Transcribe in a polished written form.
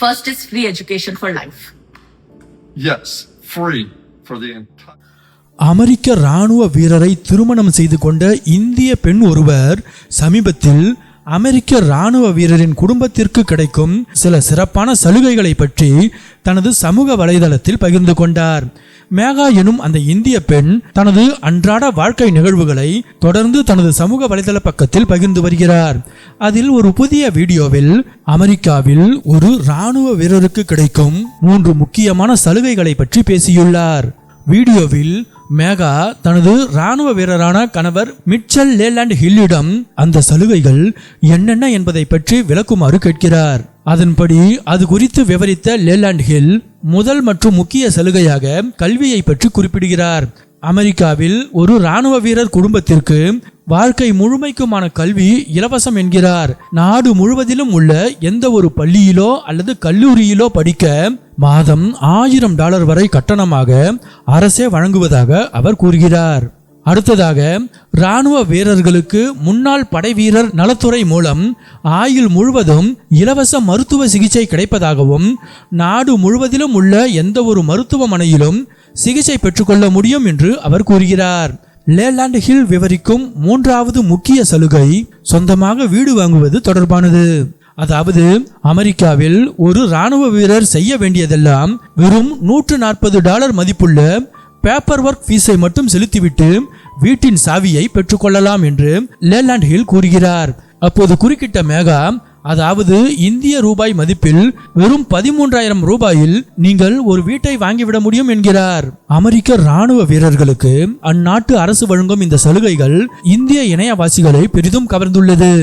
First is free education for life. Yes, free for the entire. அமெரிக்க இராணுவ வீரரை திருமணம் செய்து கொண்ட இந்திய பெண் ஒருவர் சமீபத்தில் அமெரிக்க இராணுவ வீரரின் குடும்பத்திற்கு கிடைக்கும் சில சிறப்பான சலுகைகளை பற்றி தனது சமூக வலைதளத்தில் பகிர்ந்து கொண்டார். மேகா எனும் அந்த இந்திய பெண் தனது அன்றாட வாழ்க்கை நிகழ்வுகளை தொடர்ந்து தனது சமூக வலைதள பக்கத்தில் பகிர்ந்து வருகிறார். அதில் ஒரு புதிய வீடியோவில் அமெரிக்காவில் ஒரு இராணுவ வீரருக்கு கிடைக்கும் 3 முக்கியமான சலுகைகளை பற்றி பேசியுள்ளார். வீடியோவில் மேகா தனது இராணுவ வீரரான கணவர் மிச்சல் லேலாண்ட் ஹில்லிடம் அந்த சலுகைகள் என்னென்ன என்பதை பற்றி விளக்குமாறு கேட்கிறார். அதன்படி அது குறித்து விவரித்த லேலாண்ட் ஹில் முதல் மற்றும் முக்கிய சலுகையாக கல்வியை பற்றி குறிப்பிடுகிறார். அமெரிக்காவில் ஒரு இராணுவ வீரர் குடும்பத்திற்கு வாழ்க்கை முழுமைக்குமான கல்வி இலவசம் என்கிறார். நாடு முழுவதிலும் உள்ள எந்த ஒரு பள்ளியிலோ அல்லது கல்லூரியிலோ படிக்க மாதம் $1000 வரை கட்டணமாக அரசே வழங்குவதாக அவர் கூறுகிறார். அடுத்ததாக இராணுவ வீரர்களுக்கு முன்னாள் படை வீரர் நலத்துறை மூலம் ஆயுள் முழுவதும் இலவச மருத்துவ சிகிச்சை கிடைப்பதாகவும் நாடு முழுவதிலும் உள்ள எந்த ஒரு மருத்துவமனையிலும் சிகிச்சை பெற்றுக்கொள்ள முடியும் என்று அவர் கூறுகிறார். லேலாண்ட் ஹில் விவரிக்கும் 3வது முக்கிய சலுகை சொந்தமாக வீடு வாங்குவது தொடர்பானது. அதாவது அமெரிக்காவில் ஒரு இராணுவ வீரர் செய்ய வேண்டியதெல்லாம் வெறும் $140 மதிப்புள்ள பேப்பர் ஒர்க் ஃபீஸை மட்டும் செலுத்திவிட்டு வீட்டின் சாவியை பெற்றுக்கொள்ளலாம் என்று லேலாண்ட் ஹில் கூறுகிறார். அப்போது குறுக்கிட்ட மேகா, அதாவது இந்திய ரூபாய் மதிப்பில் வெறும் $13,000 நீங்கள் ஒரு வீட்டை வாங்கிவிட முடியும் என்கிறார். அமெரிக்க இராணுவ வீரர்களுக்கு அந்நாட்டு அரசு வழங்கும் இந்த சலுகைகள் இந்திய இணையவாசிகளை பெரிதும் கவர்ந்துள்ளது.